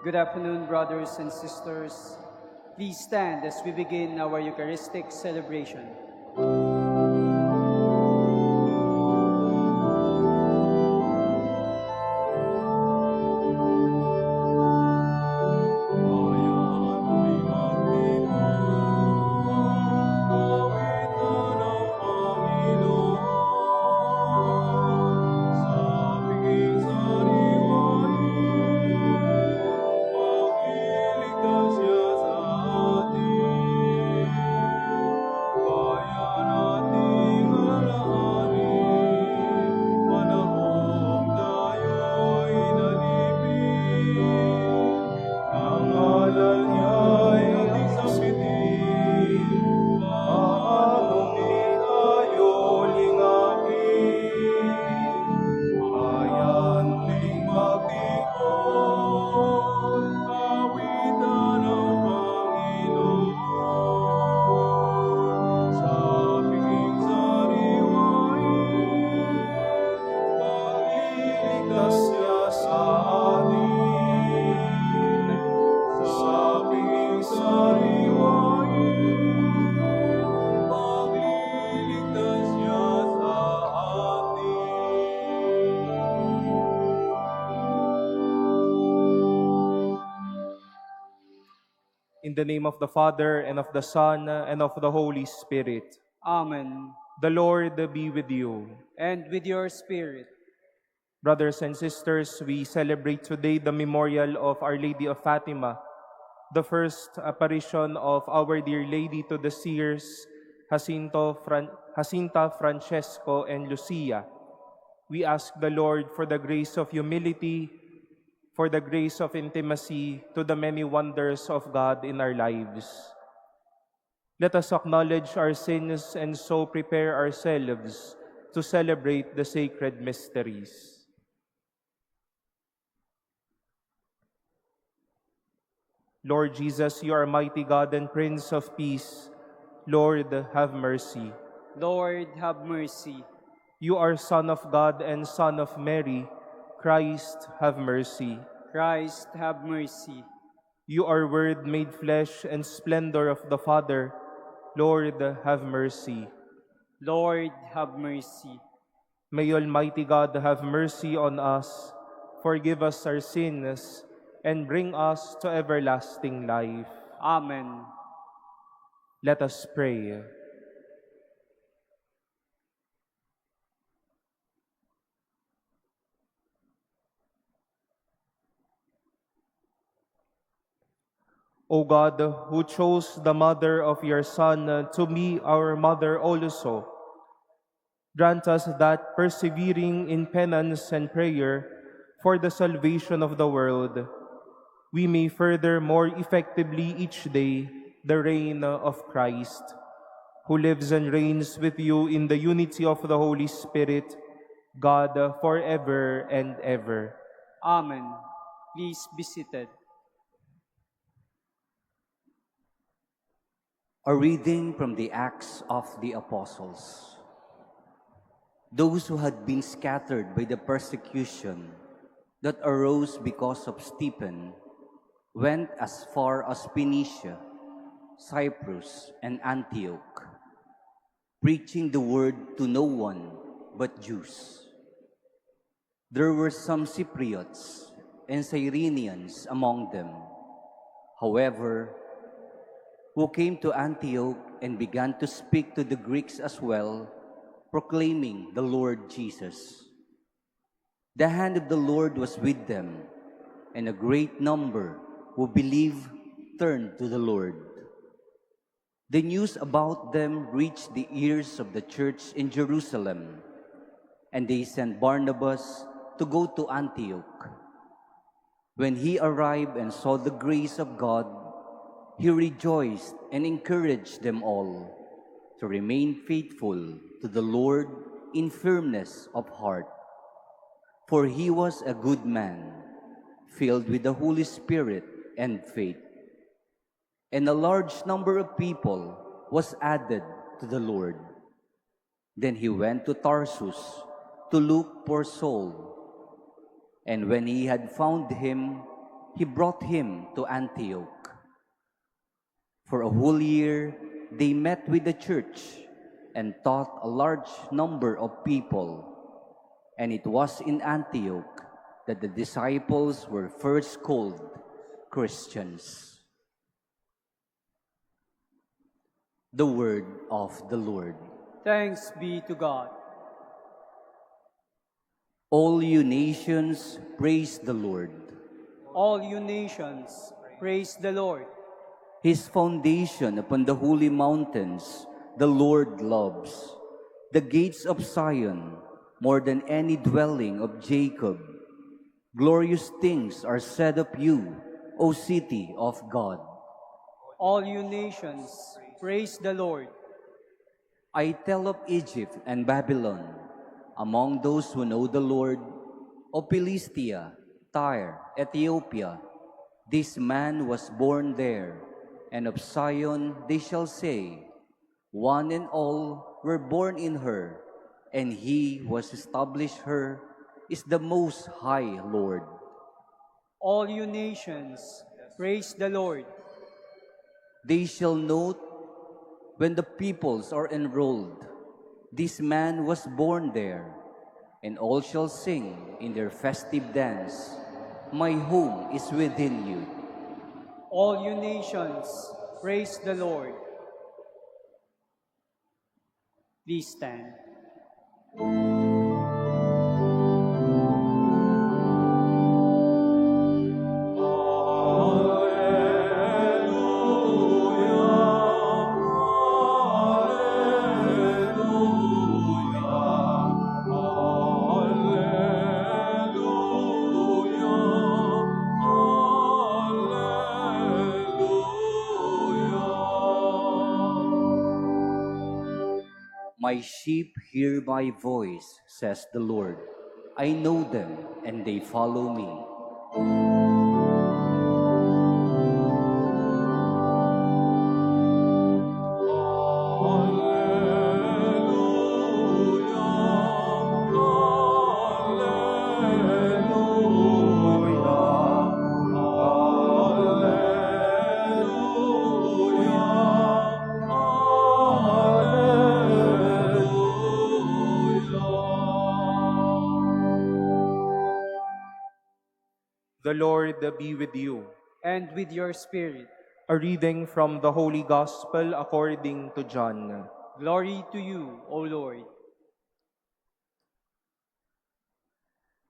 Good afternoon, brothers and sisters. Please stand as we begin our Eucharistic celebration. In the name of the Father, and of the Son, and of the Holy Spirit. Amen. The Lord be with you. And with your spirit. Brothers and sisters, we celebrate today the memorial of Our Lady of Fatima, the first apparition of Our Dear Lady to the seers Jacinta, Francesco, and Lucia. We ask the Lord for the grace of humility, for the grace of intimacy to the many wonders of God in our lives. Let us acknowledge our sins and so prepare ourselves to celebrate the sacred mysteries. Lord Jesus, you are mighty God and Prince of Peace. Lord, have mercy. Lord, have mercy. You are Son of God and Son of Mary. Christ, have mercy. Christ, have mercy. You are Word made flesh and splendor of the Father. Lord, have mercy. Lord, have mercy. May Almighty God have mercy on us, forgive us our sins, and bring us to everlasting life. Amen. Let us pray. O God, who chose the mother of your Son to be our mother also, grant us that, persevering in penance and prayer for the salvation of the world, we may further more effectively each day the reign of Christ, who lives and reigns with you in the unity of the Holy Spirit, God, forever and ever. Amen. Please be seated. A reading from the Acts of the Apostles. Those who had been scattered by the persecution that arose because of Stephen went as far as Phoenicia, Cyprus, and Antioch, preaching the word to no one but Jews. There were some Cypriots and Cyrenians among them, however, who came to Antioch and began to speak to the Greeks as well, proclaiming the Lord Jesus. The hand of the Lord was with them, and a great number who believed turned to the Lord. The news about them reached the ears of the church in Jerusalem, and they sent Barnabas to go to Antioch. When he arrived and saw the grace of God, he rejoiced and encouraged them all to remain faithful to the Lord in firmness of heart. For he was a good man, filled with the Holy Spirit and faith. And a large number of people was added to the Lord. Then he went to Tarsus to look for Saul. And when he had found him, he brought him to Antioch. For a whole year, they met with the church and taught a large number of people. And it was in Antioch that the disciples were first called Christians. The word of the Lord. Thanks be to God. All you nations, praise the Lord. All you nations, praise the Lord. His foundation upon the holy mountains, the Lord loves. The gates of Zion, more than any dwelling of Jacob. Glorious things are said of you, O city of God. All you nations, praise the Lord. I tell of Egypt and Babylon, among those who know the Lord, of Philistia, Tyre, Ethiopia. This man was born there, and of Zion they shall say, one and all were born in her, and he who has established her is the Most High Lord. All you nations, praise the Lord. They shall note when the peoples are enrolled, this man was born there, and all shall sing in their festive dance, my home is within you. All you nations, praise the Lord. Please stand. My sheep hear my voice, says the Lord. I know them, and they follow me. The Lord be with you. And with your spirit. A reading from the Holy Gospel according to John. Glory to you, O Lord.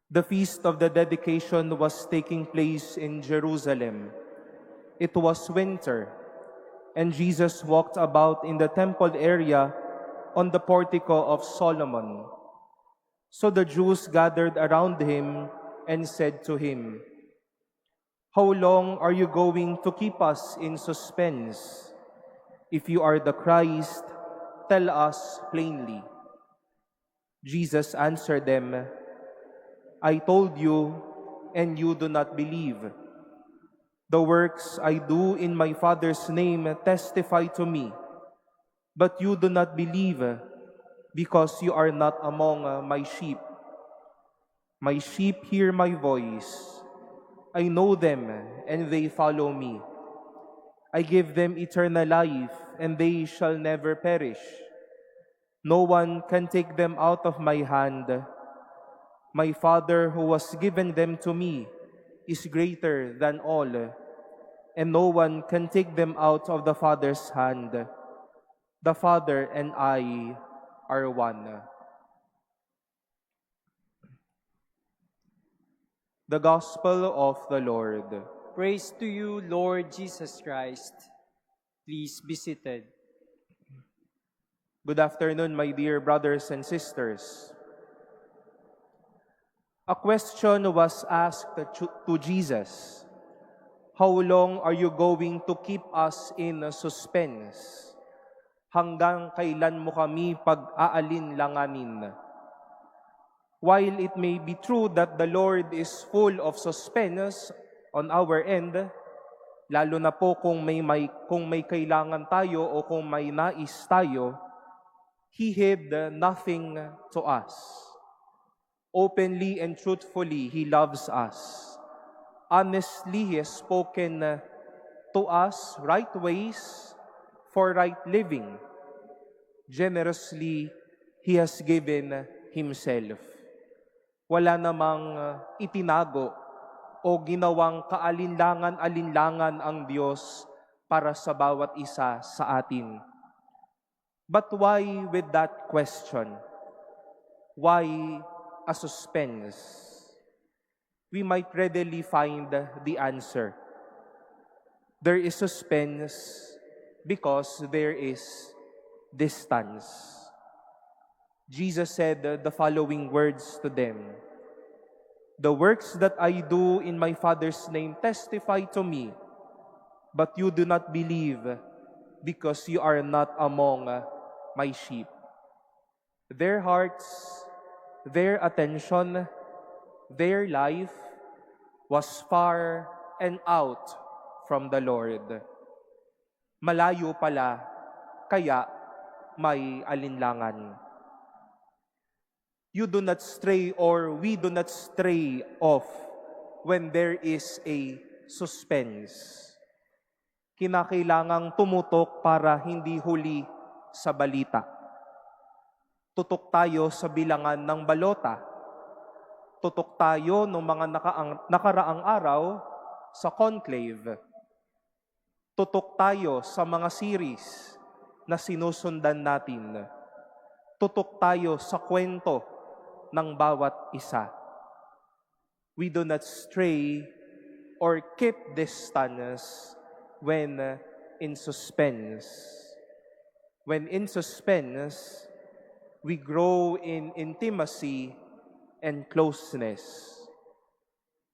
The feast of the dedication was taking place in Jerusalem. It was winter, and Jesus walked about in the temple area on the portico of Solomon. So the Jews gathered around him and said to him, "How long are you going to keep us in suspense? If you are the Christ, tell us plainly." Jesus answered them, "I told you, and you do not believe. The works I do in my Father's name testify to me, but you do not believe because you are not among my sheep. My sheep hear my voice. I know them, and they follow me. I give them eternal life, and they shall never perish. No one can take them out of my hand. My Father who has given them to me is greater than all, and no one can take them out of the Father's hand. The Father and I are one." The Gospel of the Lord. Praise to you, Lord Jesus Christ. Please be seated. Good afternoon, my dear brothers and sisters. A question was asked to Jesus. How long are you going to keep us in suspense? Hanggang kailan mo kami pag-aalinlanganin? While it may be true that the Lord is full of suspense on our end, lalo na po kung may kailangan tayo o kung may nais tayo, He hid nothing to us. Openly and truthfully, He loves us. Honestly, He has spoken to us right ways for right living. Generously, He has given Himself. Wala namang itinago o ginawang kaalinlangan-alinlangan ang Diyos para sa bawat isa sa atin. But why with that question? Why a suspense? We might readily find the answer. There is suspense because there is distance. Jesus said the following words to them, "The works that I do in my Father's name testify to me, but you do not believe because you are not among my sheep." Their hearts, their attention, their life was far and out from the Lord. Malayo pala, kaya may alinlangan. You do not stray or we do not stray off when there is a suspense. Kinakailangang tumutok para hindi huli sa balita. Tutok tayo sa bilangan ng balota. Tutok tayo ng mga nakaraang araw sa conclave. Tutok tayo sa mga series na sinusundan natin. Tutok tayo sa kwento ng bawat isa. We do not stray or keep distance when in suspense. When in suspense, we grow in intimacy and closeness.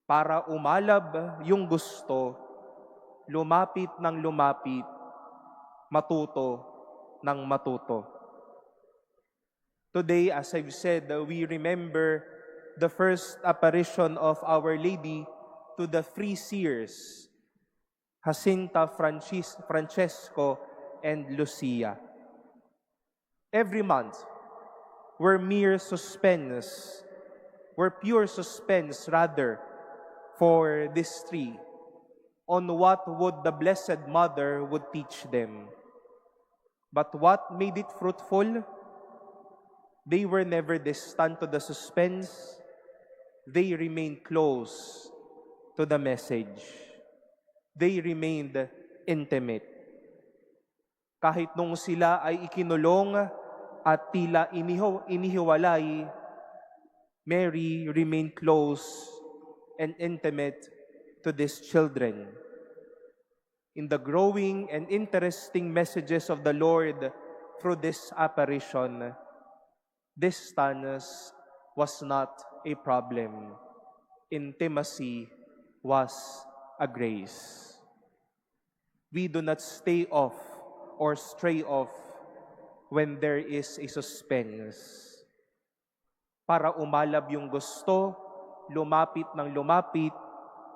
Para umalab yung gusto, lumapit ng lumapit, matuto ng matuto. Today, as I've said, we remember the first apparition of Our Lady to the three seers, Jacinta, Francesco, and Lucia. Every month, we're pure suspense rather, for these three, on what would the Blessed Mother would teach them. But what made it fruitful? They were never distant to the suspense. They remained close to the message. They remained intimate. Kahit nung sila ay ikinulong at tila inihiwalay, Mary remained close and intimate to these children. In the growing and interesting messages of the Lord through this apparition, distance was not a problem. Intimacy was a grace. We do not stay off or stray off when there is a suspense. Para umalab yung gusto, lumapit ng lumapit,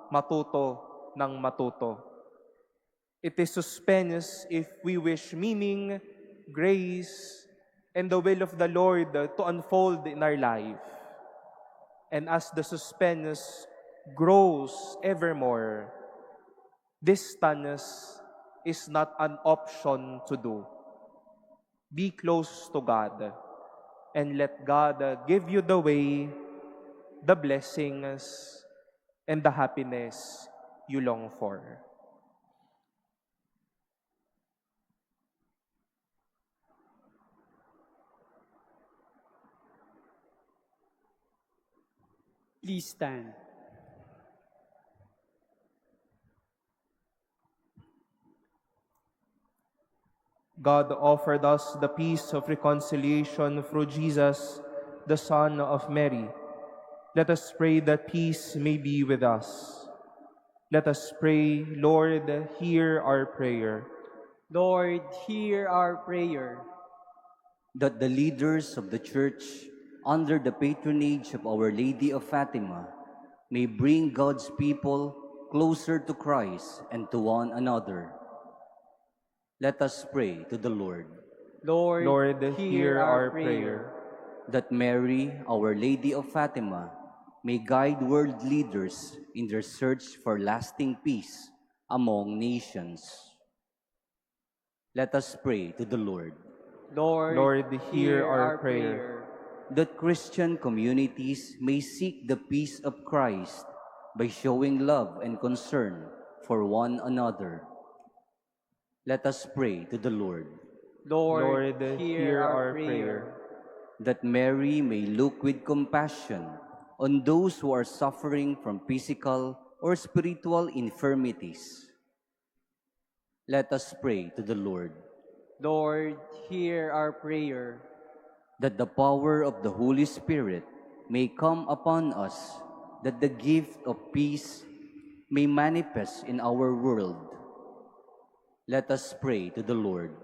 matuto ng matuto. It is suspense if we wish meaning, grace, and the will of the Lord to unfold in our life. And as the suspense grows evermore, distance is not an option to do. Be close to God and let God give you the way, the blessings, and the happiness you long for. Please stand. God offered us the peace of reconciliation through Jesus, the Son of Mary. Let us pray that peace may be with us. Let us pray, Lord, hear our prayer. Lord, hear our prayer. That the leaders of the Church, under the patronage of Our Lady of Fatima, may bring God's people closer to Christ and to one another. Let us pray to the Lord. Lord, Hear our prayer. That Mary, Our Lady of Fatima, may guide world leaders in their search for lasting peace among nations. Let us pray to the Lord. Lord, hear our prayer. That Christian communities may seek the peace of Christ by showing love and concern for one another. Let us pray to the Lord. Lord, hear our prayer. That Mary may look with compassion on those who are suffering from physical or spiritual infirmities. Let us pray to the Lord. Lord, hear our prayer. That the power of the Holy Spirit may come upon us, that the gift of peace may manifest in our world. Let us pray to the Lord.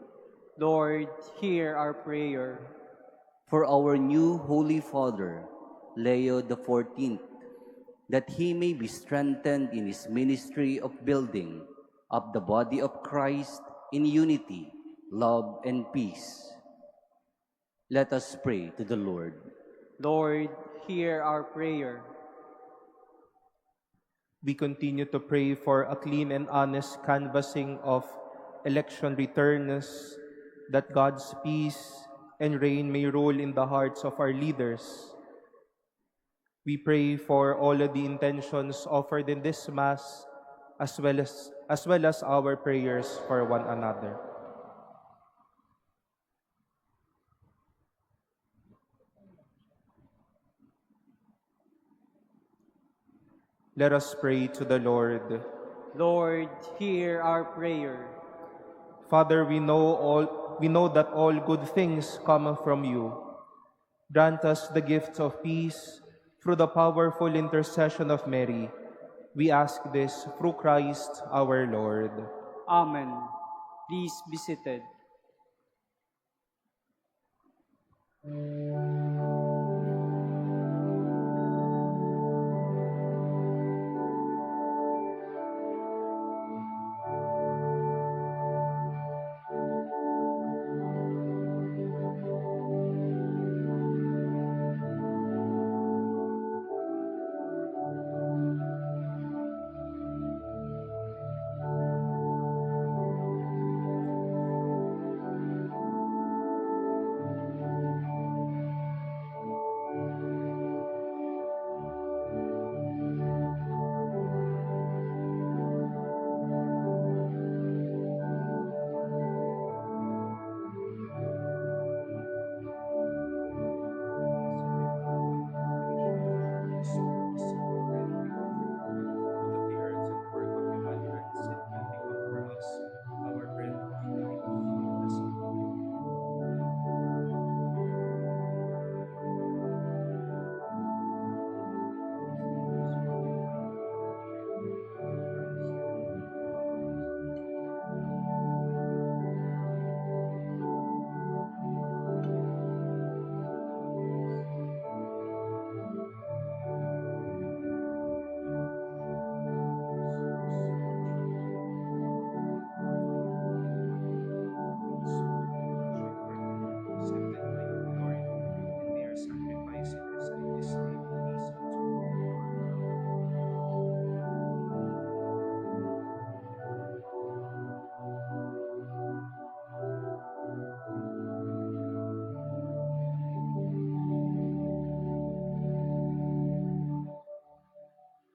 Lord, hear our prayer. For our new Holy Father, Leo XIV, that he may be strengthened in his ministry of building up the body of Christ in unity, love, and peace. Let us pray to the Lord. Lord, hear our prayer. We continue to pray for a clean and honest canvassing of election returns, that God's peace and reign may rule in the hearts of our leaders. We pray for all of the intentions offered in this Mass, as well as our prayers for one another. Let us pray to the Lord. Lord, hear our prayer. Father, we know that all good things come from you. Grant us the gift of peace through the powerful intercession of Mary. We ask this through Christ our Lord. Amen. Please be seated.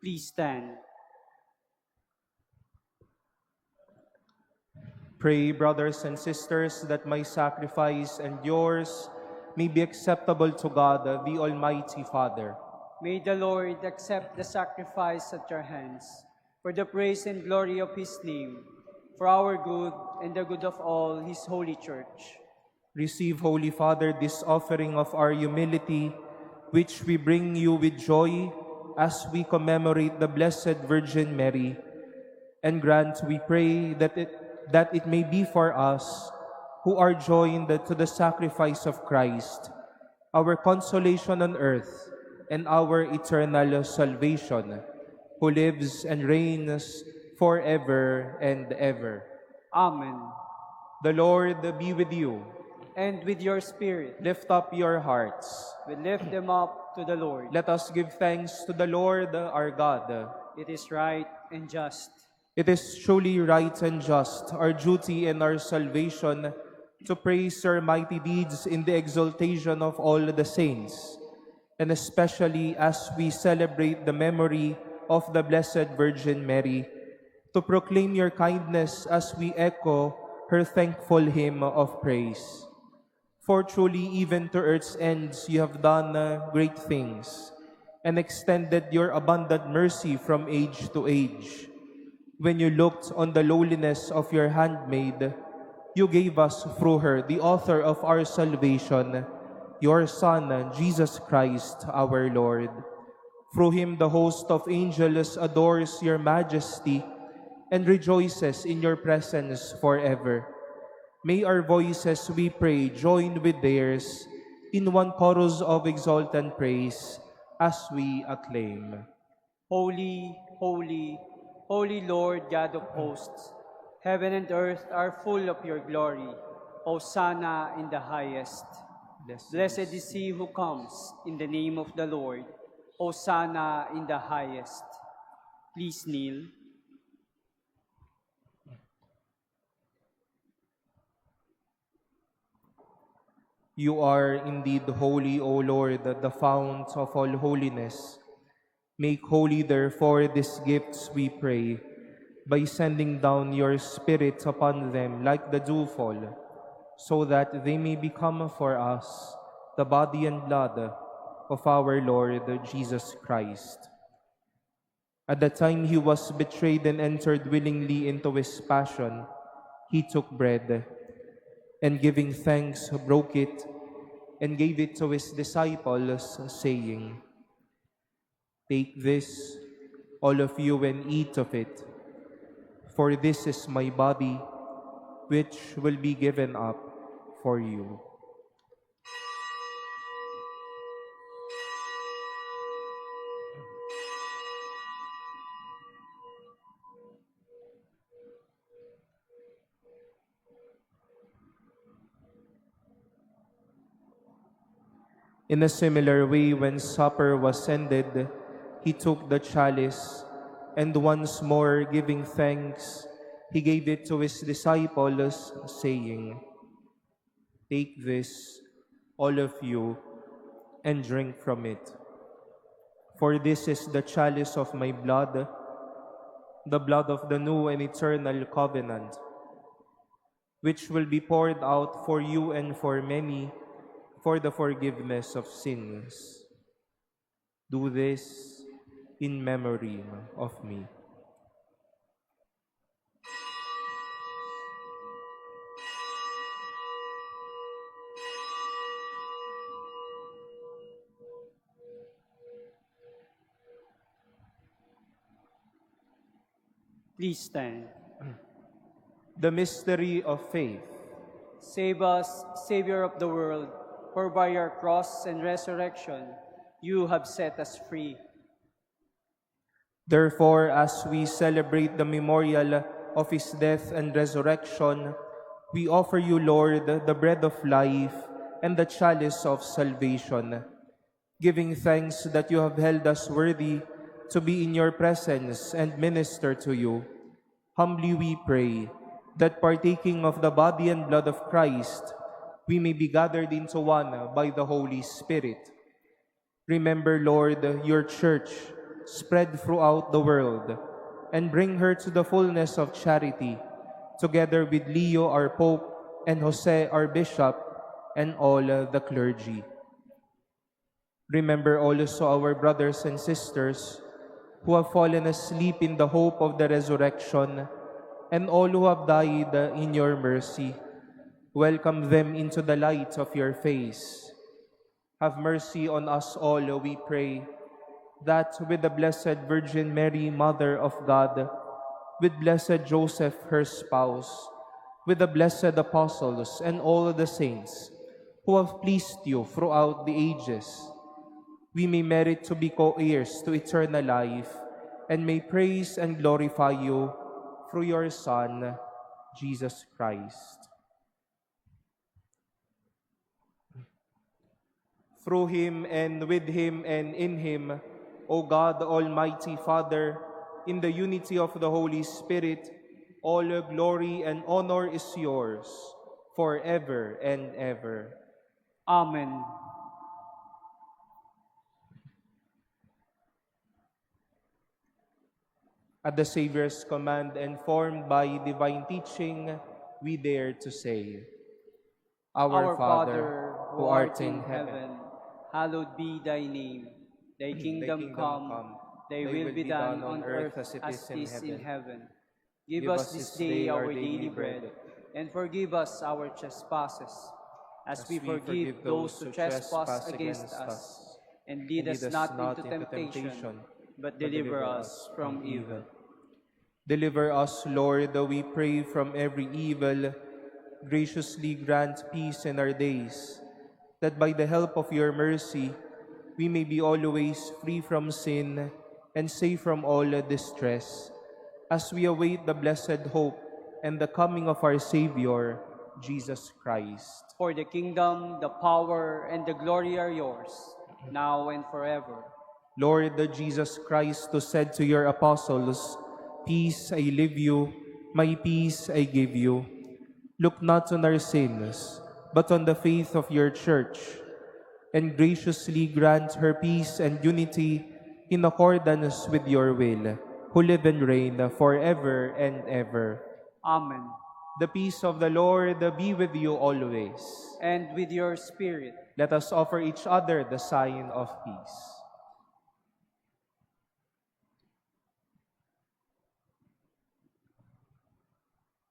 Please stand. Pray, brothers and sisters, that my sacrifice and yours may be acceptable to God, the Almighty Father. May the Lord accept the sacrifice at your hands for the praise and glory of his name, for our good and the good of all his holy church. Receive, Holy Father, this offering of our humility, which we bring you with joy as we commemorate the Blessed Virgin Mary. And grant, we pray, that it may be for us, who are joined to the sacrifice of Christ, our consolation on earth and our eternal salvation, who lives and reigns forever and ever. Amen. The Lord be with you. And with your spirit, Lift up your hearts. we lift them up to the Lord. Let us give thanks to the Lord our God. It is right and just. It is truly right and just, our duty and our salvation, to praise your mighty deeds in the exaltation of all the saints, and especially as we celebrate the memory of the Blessed Virgin Mary, to proclaim your kindness as we echo her thankful hymn of praise. For truly, even to earth's ends, you have done great things, and extended your abundant mercy from age to age. When you looked on the lowliness of your handmaid, you gave us through her, the author of our salvation, your Son, Jesus Christ, our Lord. Through him the host of angels adores your majesty and rejoices in your presence forever. May our voices, we pray, join with theirs in one chorus of exultant praise as we acclaim. Holy, holy, holy Lord God of hosts, heaven and earth are full of your glory. Hosanna in the highest. Blessed is he who comes in the name of the Lord. Hosanna in the highest. Please kneel. You are indeed holy, O Lord, the fount of all holiness. Make holy, therefore, these gifts, we pray, by sending down your Spirit upon them like the dewfall, so that they may become for us the body and blood of our Lord Jesus Christ. At the time he was betrayed and entered willingly into his passion, he took bread, and giving thanks, broke it, and gave it to his disciples, saying, "Take this, all of you, and eat of it, for this is my body, which will be given up for you." In a similar way, when supper was ended, he took the chalice, and once more giving thanks, he gave it to his disciples, saying, "Take this, all of you, and drink from it. For this is the chalice of my blood, the blood of the new and eternal covenant, which will be poured out for you and for many for the forgiveness of sins. Do this in memory of me." Please stand. The mystery of faith. Save us, Savior of the world, for by your cross and resurrection you have set us free. Therefore, as we celebrate the memorial of his death and resurrection, we offer you, Lord, the bread of life and the chalice of salvation, giving thanks that you have held us worthy to be in your presence and minister to you. Humbly we pray that partaking of the body and blood of Christ, we may be gathered into one by the Holy Spirit. Remember, Lord, your church spread throughout the world, and bring her to the fullness of charity, together with Leo, our Pope, and Jose, our Bishop, and all the clergy. Remember also our brothers and sisters who have fallen asleep in the hope of the resurrection, and all who have died in your mercy. Welcome them into the light of your face. Have mercy on us all, we pray, that with the Blessed Virgin Mary, Mother of God, with blessed Joseph, her spouse, with the blessed apostles and all the saints who have pleased you throughout the ages, we may merit to be co-heirs to eternal life, and may praise and glorify you through your Son, Jesus Christ. through him and with him and in him, O God, Almighty Father, in the unity of the Holy Spirit, all glory and honor is yours, forever and ever. Amen. At the Savior's command and formed by divine teaching, we dare to say, Our Father, who art in heaven, hallowed be thy name. Thy kingdom come, thy will be done on earth as it is in heaven. Give us this day our daily bread, and forgive us our trespasses, as we forgive those who trespass against us. And lead us not into temptation, but deliver us from evil. Deliver us, Lord, we pray, from every evil. Graciously grant peace in our days, that by the help of your mercy, we may be always free from sin and safe from all distress, as we await the blessed hope and the coming of our Savior, Jesus Christ. For the kingdom, the power, and the glory are yours, now and forever. Lord Jesus Christ, who said to your apostles, Peace I leave you, my peace I give you. Look not on our sins, but on the faith of your church, and graciously grant her peace and unity in accordance with your will, who live and reign forever and ever. Amen. The peace of the Lord be with you always. And with your spirit. Let us offer each other the sign of peace.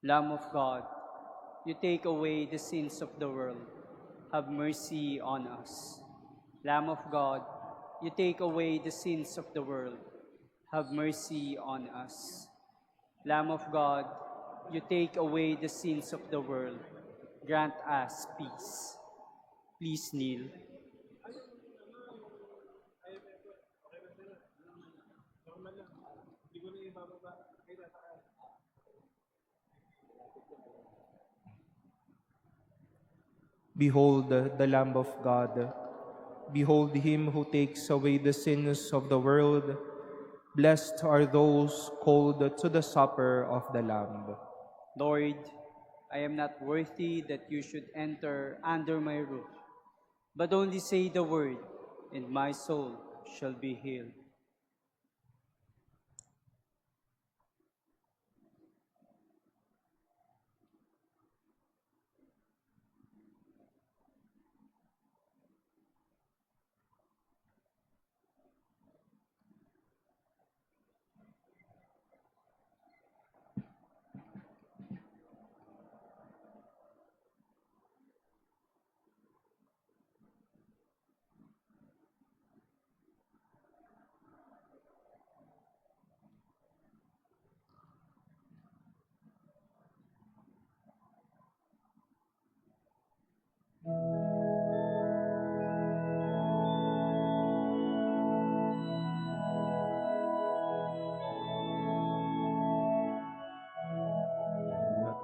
Lamb of God, you take away the sins of the world. Have mercy on us. Lamb of God, you take away the sins of the world. Have mercy on us. Lamb of God, you take away the sins of the world. Grant us peace. Please kneel. Behold the Lamb of God. Behold him who takes away the sins of the world. Blessed are those called to the supper of the Lamb. Lord, I am not worthy that you should enter under my roof, but only say the word, and my soul shall be healed.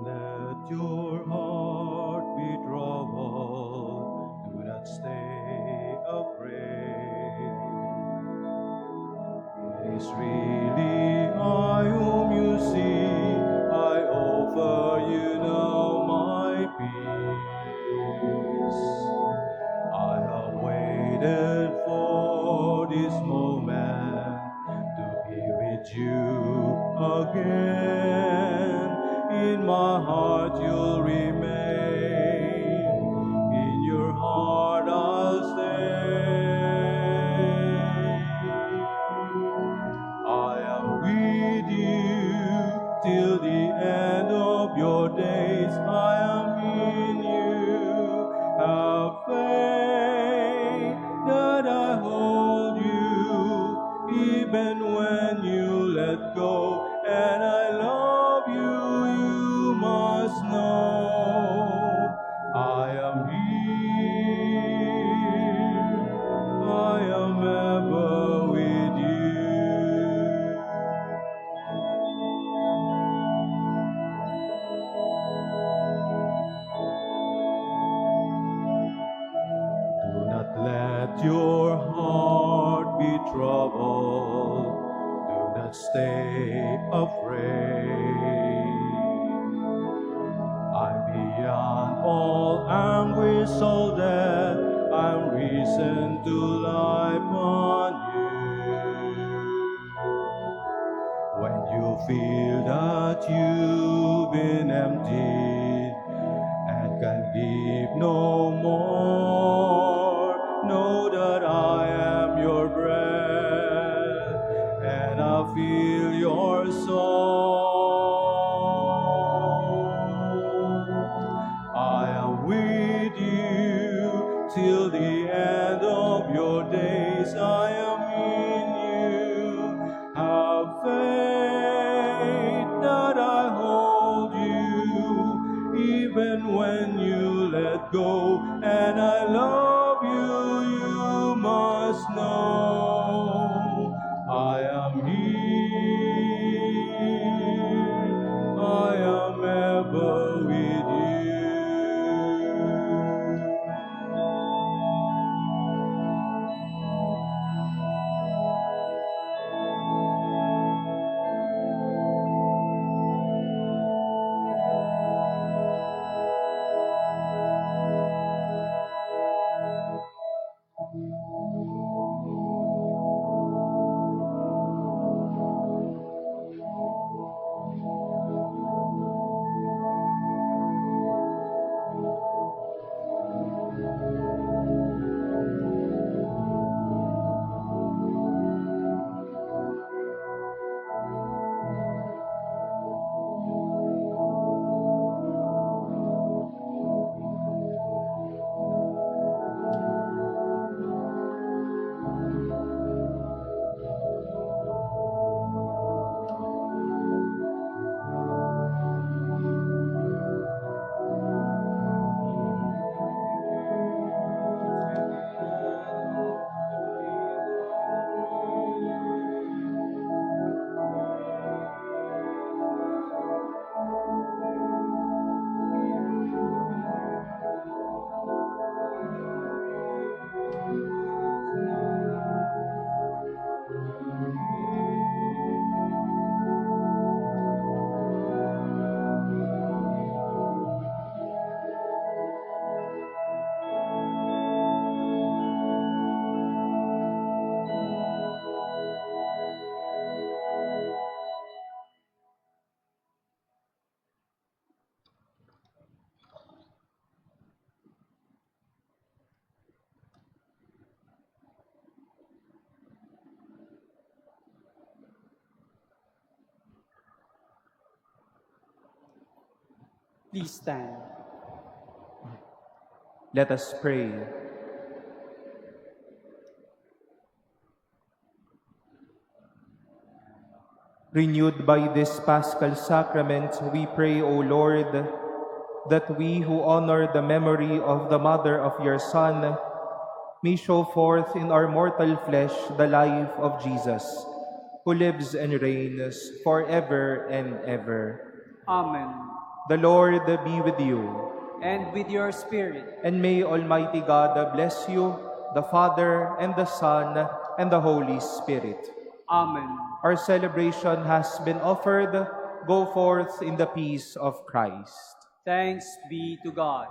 Let your heart be troubled, do not stay afraid. It is really I whom you see, I offer you now my peace. I have waited for this moment to be with you again. In my heart you'll remain, in your heart I'll stay. I am with you till the end of your days. I am in you. Have faith that I hold you, even when you let go. And I love you, you must know. I am here, I am ever with you. Do not let not stay afraid. I'm beyond all anguish, so that I'm risen to life on you. When you feel that you've been emptied and can give no more, know that I am your breath and I feel your soul. I am with you till the end of your days. I am in you. Have faith that I hold you, even when you let go. And I love you, you must know. I am here, I am ever with you. Please stand. Let us pray. Renewed by this Paschal Sacrament, we pray, O Lord, that we who honor the memory of the Mother of your Son may show forth in our mortal flesh the life of Jesus, who lives and reigns forever and ever. Amen. The Lord be with you, And with your spirit. and may Almighty God bless you, the Father, and the Son, and the Holy Spirit. Amen. Our celebration has been offered. Go forth in the peace of Christ. Thanks be to God.